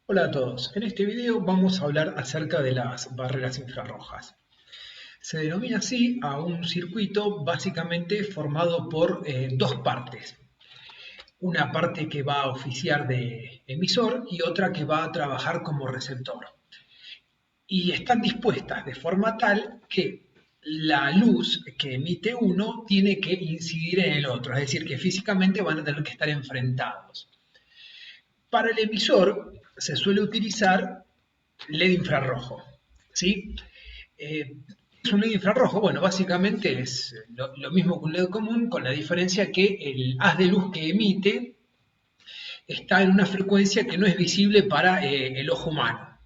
Hola a todos, en este video vamos a hablar acerca de las barreras infrarrojas. Se denomina así a un circuito básicamente formado por dos partes. Una parte que va a oficiar de emisor y otra que va a trabajar como receptor. Y están dispuestas de forma tal que la luz que emite uno tiene que incidir en el otro, es decir, que físicamente van a tener que estar enfrentados. Para el emisor se suele utilizar LED infrarrojo, ¿sí? Es un LED infrarrojo, bueno, básicamente es lo mismo que un LED común, con la diferencia que el haz de luz que emite está en una frecuencia que no es visible para el ojo humano.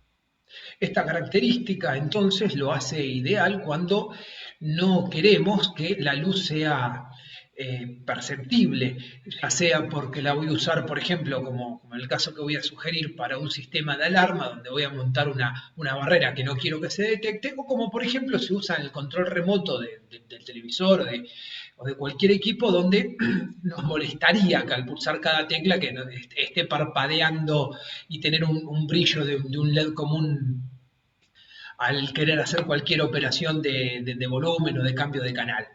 Esta característica entonces lo hace ideal cuando no queremos que la luz sea perceptible, ya sea porque la voy a usar, por ejemplo, como en el caso que voy a sugerir para un sistema de alarma donde voy a montar una barrera que no quiero que se detecte, o como por ejemplo se usa en el control remoto del televisor o de cualquier equipo donde nos molestaría que al pulsar cada tecla que esté parpadeando y tener un brillo de un LED común al querer hacer cualquier operación de volumen o de cambio de canal.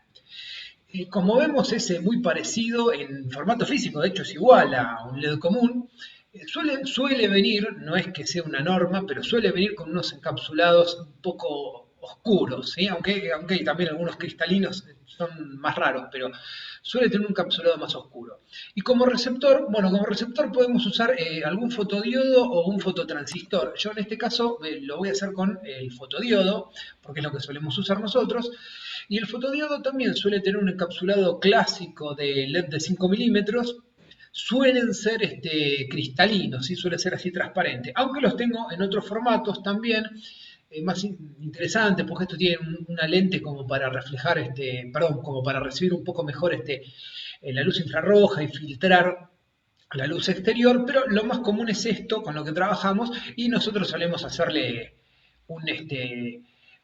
Como vemos es muy parecido en formato físico, de hecho es igual a un LED común. Suele venir, no es que sea una norma, pero suele venir con unos encapsulados un poco oscuros, ¿sí? Aunque hay también algunos cristalinos son más raros, pero suele tener un encapsulado más oscuro. Y como receptor, bueno, como receptor podemos usar algún fotodiodo o un fototransistor. Yo en este caso lo voy a hacer con el fotodiodo, porque es lo que solemos usar nosotros. Y el fotodiodo también suele tener un encapsulado clásico de LED de 5 milímetros. Suelen ser cristalinos, ¿sí? Suele ser así transparente, aunque los tengo en otros formatos también, más interesantes, porque esto tiene una lente como para reflejar, perdón, como para recibir un poco mejor la luz infrarroja y filtrar la luz exterior, pero lo más común es esto con lo que trabajamos y nosotros solemos hacerle un,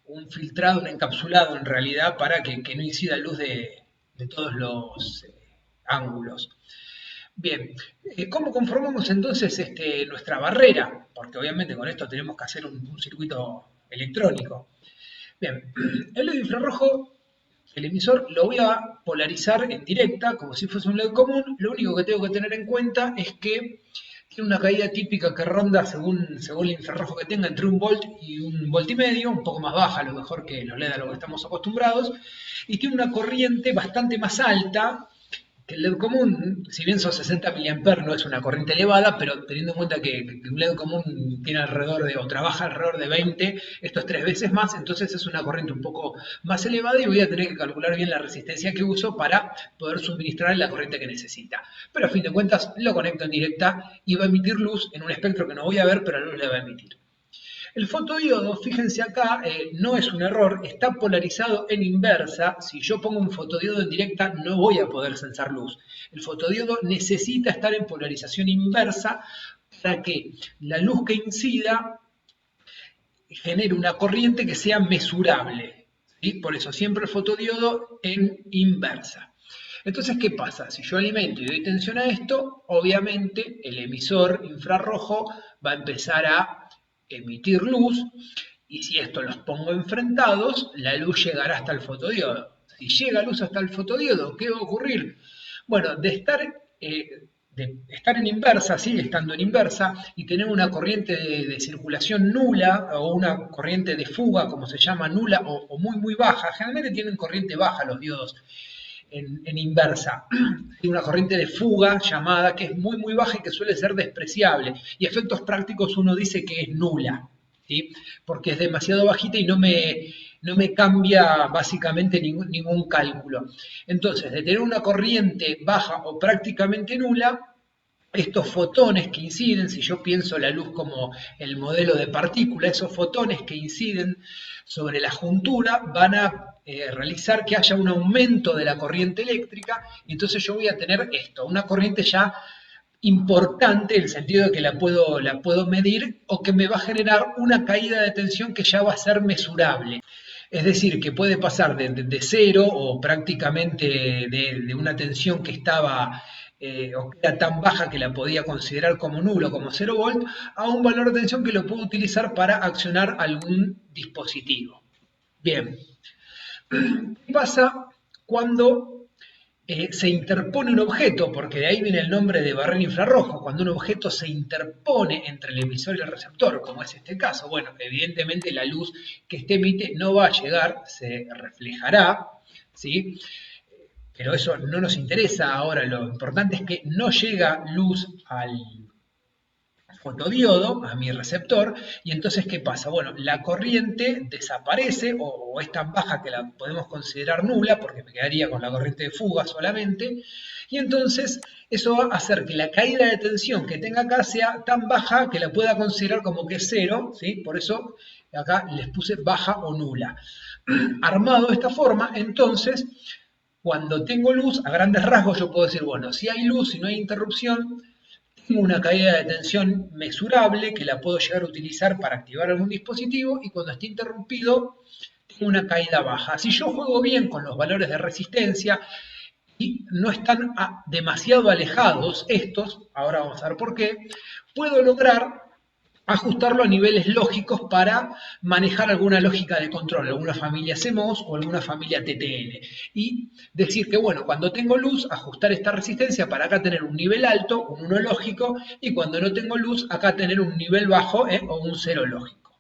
un filtrado, un encapsulado en realidad para que no incida luz de todos los ángulos. Bien, ¿cómo conformamos entonces nuestra barrera? Porque obviamente con esto tenemos que hacer un circuito electrónico. Bien, el LED infrarrojo, el emisor, lo voy a polarizar en directa, como si fuese un LED común. Lo único que tengo que tener en cuenta es que tiene una caída típica que ronda, según el infrarrojo que tenga, entre un volt y un volt y medio, un poco más baja a lo mejor que los LED a lo que estamos acostumbrados, y tiene una corriente bastante más alta que el LED común. Si bien son 60 mA, no es una corriente elevada, pero teniendo en cuenta que un LED común tiene alrededor de, o trabaja alrededor de 20, esto es 3 veces más, entonces es una corriente un poco más elevada y voy a tener que calcular bien la resistencia que uso para poder suministrar la corriente que necesita. Pero a fin de cuentas lo conecto en directa y va a emitir luz en un espectro que no voy a ver, pero la luz le va a emitir. El fotodiodo, fíjense acá, no es un error, está polarizado en inversa. Si yo pongo un fotodiodo en directa, no voy a poder censar luz. El fotodiodo necesita estar en polarización inversa para que la luz que incida genere una corriente que sea mesurable, ¿sí? Por eso siempre el fotodiodo en inversa. Entonces, ¿qué pasa? Si yo alimento y doy tensión a esto, obviamente el emisor infrarrojo va a empezar a emitir luz y si esto los pongo enfrentados, la luz llegará hasta el fotodiodo. Si llega luz hasta el fotodiodo, ¿qué va a ocurrir? Bueno, de estar en inversa, sigue estando en inversa, y tener una corriente de circulación nula o una corriente de fuga, como se llama, nula o muy, muy baja. Generalmente tienen corriente baja los diodos en inversa. Hay una corriente de fuga llamada que es muy, muy baja y que suele ser despreciable. Y a efectos prácticos uno dice que es nula, ¿sí? Porque es demasiado bajita y no me cambia básicamente ningún cálculo. Entonces, de tener una corriente baja o prácticamente nula, estos fotones que inciden, si yo pienso la luz como el modelo de partícula, esos fotones que inciden sobre la juntura van a realizar que haya un aumento de la corriente eléctrica y entonces yo voy a tener esto, una corriente ya importante en el sentido de que la puedo medir o que me va a generar una caída de tensión que ya va a ser mesurable. Es decir, que puede pasar de cero o prácticamente de una tensión que estaba o que era tan baja que la podía considerar como nulo, como 0 volt, a un valor de tensión que lo puedo utilizar para accionar algún dispositivo. Bien, ¿qué pasa cuando se interpone un objeto? Porque de ahí viene el nombre de barrera infrarrojo. Cuando un objeto se interpone entre el emisor y el receptor, como es este caso, bueno, evidentemente la luz que este emite no va a llegar, se reflejará, ¿sí? Pero eso no nos interesa ahora. Lo importante es que no llega luz al fotodiodo, a mi receptor, y entonces, ¿qué pasa? Bueno, la corriente desaparece o es tan baja que la podemos considerar nula, porque me quedaría con la corriente de fuga solamente, y entonces eso va a hacer que la caída de tensión que tenga acá sea tan baja que la pueda considerar como que es cero, ¿sí? Por eso acá les puse baja o nula. Armado de esta forma, entonces, cuando tengo luz, a grandes rasgos yo puedo decir, bueno, si hay luz y no hay interrupción, tengo una caída de tensión mesurable que la puedo llegar a utilizar para activar algún dispositivo, y cuando esté interrumpido tengo una caída baja. Si yo juego bien con los valores de resistencia y no están demasiado alejados estos, ahora vamos a ver por qué, puedo lograr ajustarlo a niveles lógicos para manejar alguna lógica de control, alguna familia CMOS o alguna familia TTL. Y decir que, bueno, cuando tengo luz, ajustar esta resistencia para acá tener un nivel alto, un 1 lógico, y cuando no tengo luz, acá tener un nivel bajo o un 0 lógico.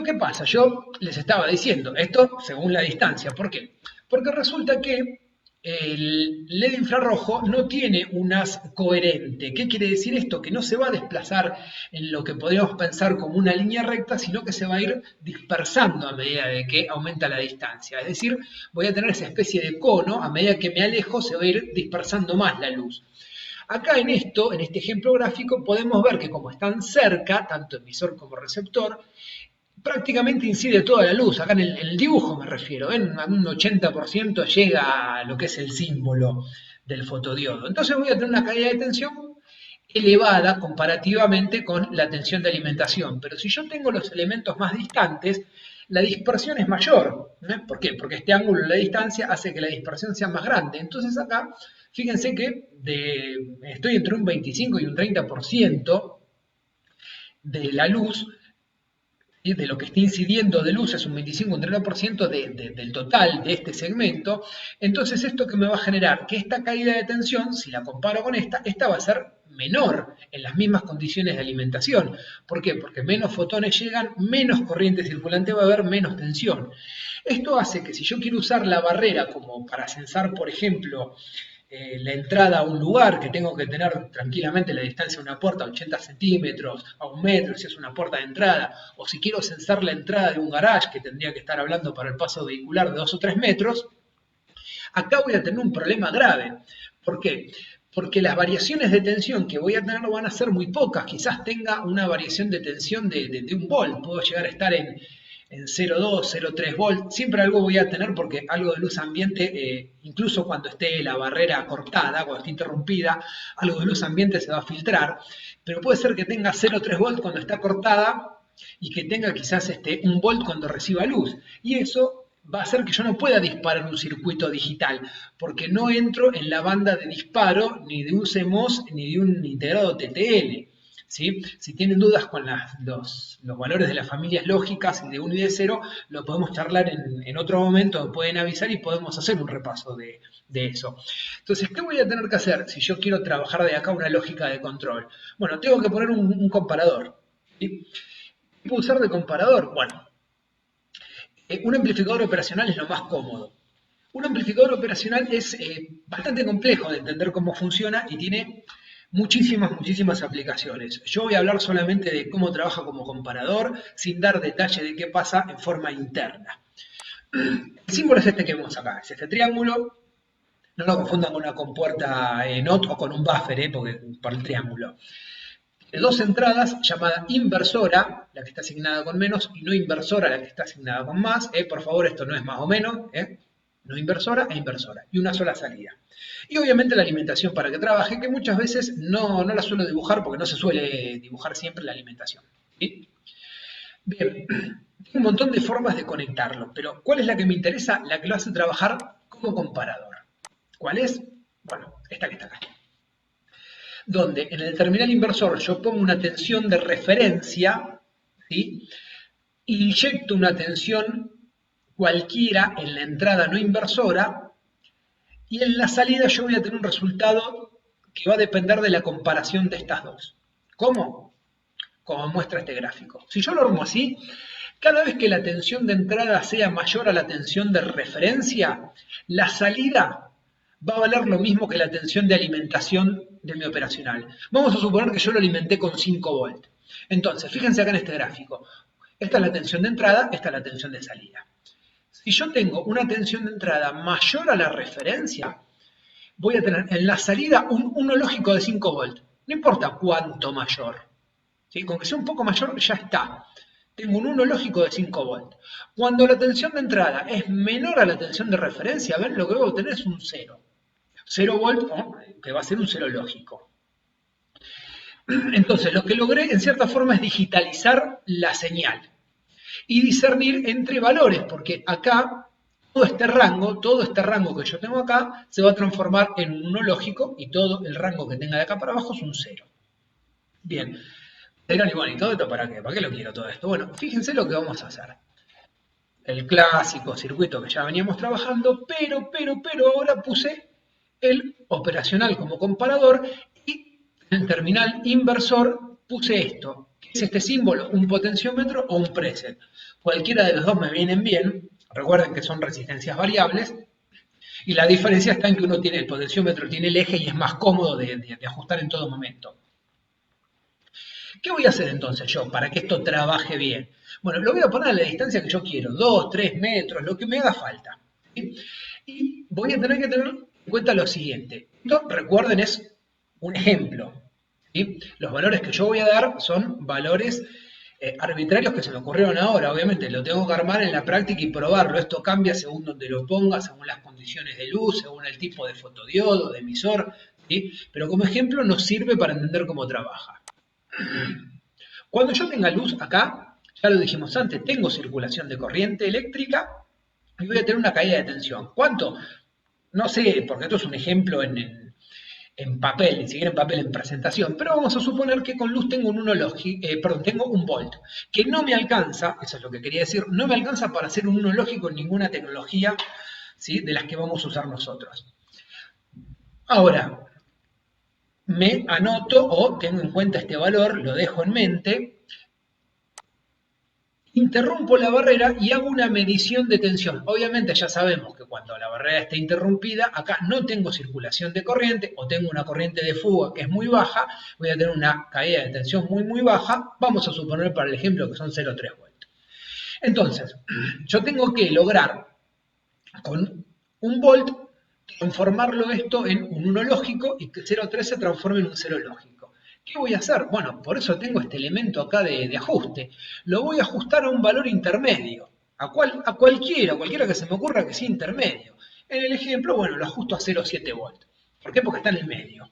¿Qué pasa? Yo les estaba diciendo esto según la distancia. ¿Por qué? Porque resulta que el LED infrarrojo no tiene un haz coherente. ¿Qué quiere decir esto? Que no se va a desplazar en lo que podríamos pensar como una línea recta, sino que se va a ir dispersando a medida de que aumenta la distancia. Es decir, voy a tener esa especie de cono, a medida que me alejo se va a ir dispersando más la luz. Acá en esto, en este ejemplo gráfico, podemos ver que como están cerca, tanto emisor como receptor, prácticamente incide toda la luz. Acá en el dibujo me refiero, ¿ven? Un 80% llega a lo que es el símbolo del fotodiodo. Entonces voy a tener una caída de tensión elevada comparativamente con la tensión de alimentación. Pero si yo tengo los elementos más distantes, la dispersión es mayor. ¿Eh? ¿Por qué? Porque este ángulo de la distancia hace que la dispersión sea más grande. Entonces acá, fíjense que estoy entre un 25 y un 30% de la luz, de lo que está incidiendo de luz es un 25 un 30% del total de este segmento. Entonces, ¿esto que me va a generar? Que esta caída de tensión, si la comparo con esta va a ser menor en las mismas condiciones de alimentación. ¿Por qué? Porque menos fotones llegan, menos corriente circulante va a haber, menos tensión. Esto hace que si yo quiero usar la barrera como para censar, por ejemplo, la entrada a un lugar, que tengo que tener tranquilamente la distancia de una puerta a 80 centímetros, a 1 metro, si es una puerta de entrada, o si quiero censar la entrada de un garage, que tendría que estar hablando para el paso vehicular de 2 o 3 metros, acá voy a tener un problema grave. ¿Por qué? Porque las variaciones de tensión que voy a tener van a ser muy pocas. Quizás tenga una variación de tensión de 1 volt. Puedo llegar a estar en 0,2, 0,3 volt. Siempre algo voy a tener porque algo de luz ambiente, incluso cuando esté la barrera cortada, cuando esté interrumpida, algo de luz ambiente se va a filtrar. Pero puede ser que tenga 0,3 volt cuando está cortada y que tenga quizás 1 volt cuando reciba luz. Y eso va a hacer que yo no pueda disparar un circuito digital, porque no entro en la banda de disparo ni de un CMOS ni de un integrado TTL. ¿Sí? Si tienen dudas con los valores de las familias lógicas de 1 y de 0, lo podemos charlar en otro momento, pueden avisar y podemos hacer un repaso de eso. Entonces, ¿qué voy a tener que hacer si yo quiero trabajar de acá una lógica de control? Bueno, tengo que poner un comparador. ¿Sí? ¿Qué puedo usar de comparador? Bueno, un amplificador operacional es lo más cómodo. Un amplificador operacional es bastante complejo de entender cómo funciona y tiene muchísimas aplicaciones. Yo voy a hablar solamente de cómo trabaja como comparador, sin dar detalle de qué pasa en forma interna. El símbolo es este que vemos acá, es este triángulo. No lo confundan con una compuerta NOT o con un buffer, porque por el triángulo. De dos entradas, llamada inversora, la que está asignada con menos, y no inversora, la que está asignada con más. Por favor, esto no es más o menos. No inversora e inversora. Y una sola salida. Y obviamente la alimentación para que trabaje, que muchas veces no la suelo dibujar porque no se suele dibujar siempre la alimentación. ¿Sí? Bien, un montón de formas de conectarlo, pero ¿cuál es la que me interesa? La que lo hace trabajar como comparador. ¿Cuál es? Bueno, esta que está acá. Donde en el terminal inversor yo pongo una tensión de referencia, ¿sí? Inyecto una tensión cualquiera en la entrada no inversora y en la salida yo voy a tener un resultado que va a depender de la comparación de estas dos. ¿Cómo? Como muestra este gráfico. Si yo lo armo así, cada vez que la tensión de entrada sea mayor a la tensión de referencia, la salida va a valer lo mismo que la tensión de alimentación de mi operacional. Vamos a suponer que yo lo alimenté con 5 volts. Entonces, fíjense acá en este gráfico. Esta es la tensión de entrada, esta es la tensión de salida. Si yo tengo una tensión de entrada mayor a la referencia, voy a tener en la salida un 1 lógico de 5 volts. No importa cuánto mayor. ¿Sí? Con que sea un poco mayor ya está. Tengo un 1 lógico de 5 volts. Cuando la tensión de entrada es menor a la tensión de referencia, ¿ven? Lo que voy a obtener es un 0. 0 volts, que va a ser un 0 lógico. Entonces, lo que logré en cierta forma es digitalizar la señal y discernir entre valores, porque acá todo este rango que yo tengo acá, se va a transformar en un 1 lógico y todo el rango que tenga de acá para abajo es un 0. Bien, dirán, y bueno, ¿y todo esto para qué? ¿Para qué lo quiero todo esto? Bueno, fíjense lo que vamos a hacer. El clásico circuito que ya veníamos trabajando, pero ahora puse el operacional como comparador y en el terminal inversor puse esto. ¿Qué es este símbolo? Un potenciómetro o un preset. Cualquiera de los dos me vienen bien. Recuerden que son resistencias variables. Y la diferencia está en que uno tiene el potenciómetro, tiene el eje y es más cómodo de ajustar en todo momento. ¿Qué voy a hacer entonces yo para que esto trabaje bien? Bueno, lo voy a poner a la distancia que yo quiero, 2, 3 metros, lo que me haga falta. ¿Sí? Y voy a tener que tener en cuenta lo siguiente. Esto, recuerden, es un ejemplo. ¿Sí? Los valores que yo voy a dar son valores arbitrarios que se me ocurrieron ahora. Obviamente lo tengo que armar en la práctica y probarlo. Esto cambia según donde lo ponga, según las condiciones de luz, según el tipo de fotodiodo, de emisor. ¿Sí? Pero como ejemplo nos sirve para entender cómo trabaja. Cuando yo tenga luz acá, ya lo dijimos antes, tengo circulación de corriente eléctrica y voy a tener una caída de tensión. ¿Cuánto? No sé, porque esto es un ejemplo en papel, ni siquiera en papel en presentación, pero vamos a suponer que con luz tengo tengo un volt, que no me alcanza, eso es lo que quería decir, no me alcanza para hacer un 1 lógico en ninguna tecnología, ¿sí?, de las que vamos a usar nosotros. Ahora, me anoto o tengo en cuenta este valor, lo dejo en mente, interrumpo la barrera y hago una medición de tensión. Obviamente ya sabemos que cuando la barrera está interrumpida, acá no tengo circulación de corriente o tengo una corriente de fuga que es muy baja, voy a tener una caída de tensión muy baja, vamos a suponer para el ejemplo que son 0,3 volts. Entonces, yo tengo que lograr con un volt transformarlo esto en un 1 lógico y que 0,3 se transforme en un 0 lógico. ¿Qué voy a hacer? Bueno, por eso tengo este elemento acá de ajuste. Lo voy a ajustar a un valor intermedio. ¿A cualquiera que se me ocurra que sea intermedio. En el ejemplo, bueno, lo ajusto a 0,7 volt. ¿Por qué? Porque está en el medio.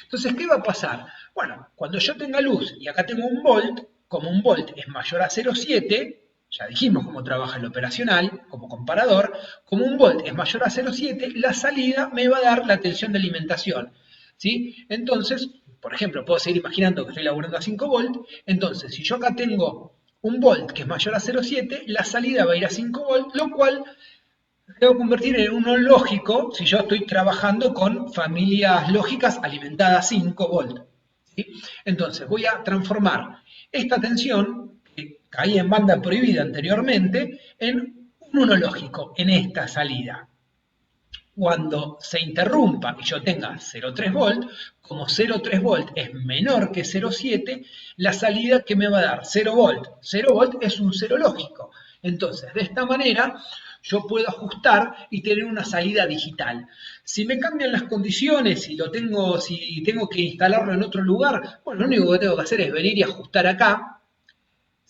Entonces, ¿qué va a pasar? Bueno, cuando yo tenga luz y acá tengo un volt, como un volt es mayor a 0,7, ya dijimos cómo trabaja el operacional como comparador, como un volt es mayor a 0,7, la salida me va a dar la tensión de alimentación. ¿Sí? Entonces, por ejemplo, puedo seguir imaginando que estoy laburando a 5 volt, entonces si yo acá tengo un volt que es mayor a 0,7, la salida va a ir a 5 volt, lo cual se va a convertir en uno lógico si yo estoy trabajando con familias lógicas alimentadas 5 volt. ¿Sí? Entonces voy a transformar esta tensión, que caía en banda prohibida anteriormente, en un 1 lógico, en esta salida. Cuando se interrumpa y yo tenga 0,3 volt, como 0,3 volt es menor que 0,7, la salida que me va a dar 0 volt. 0 volt es un 0 lógico. Entonces, de esta manera, yo puedo ajustar y tener una salida digital. Si me cambian las condiciones, si tengo que instalarlo en otro lugar, bueno, lo único que tengo que hacer es venir y ajustar acá,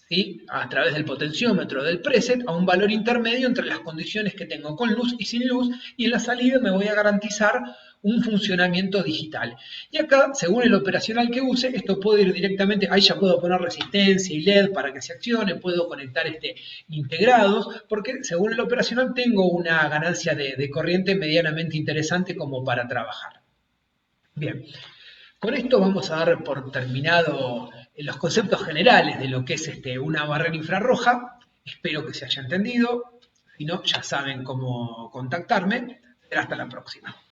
¿sí?, a través del potenciómetro del preset a un valor intermedio entre las condiciones que tengo con luz y sin luz, y en la salida me voy a garantizar un funcionamiento digital. Y acá, según el operacional que use, esto puede ir directamente, ahí ya puedo poner resistencia y LED para que se accione, puedo conectar integrados, porque según el operacional tengo una ganancia de corriente medianamente interesante como para trabajar. Bien, con esto vamos a dar por terminado los conceptos generales de lo que es una barrera infrarroja. Espero que se haya entendido. Si no, ya saben cómo contactarme. Será hasta la próxima.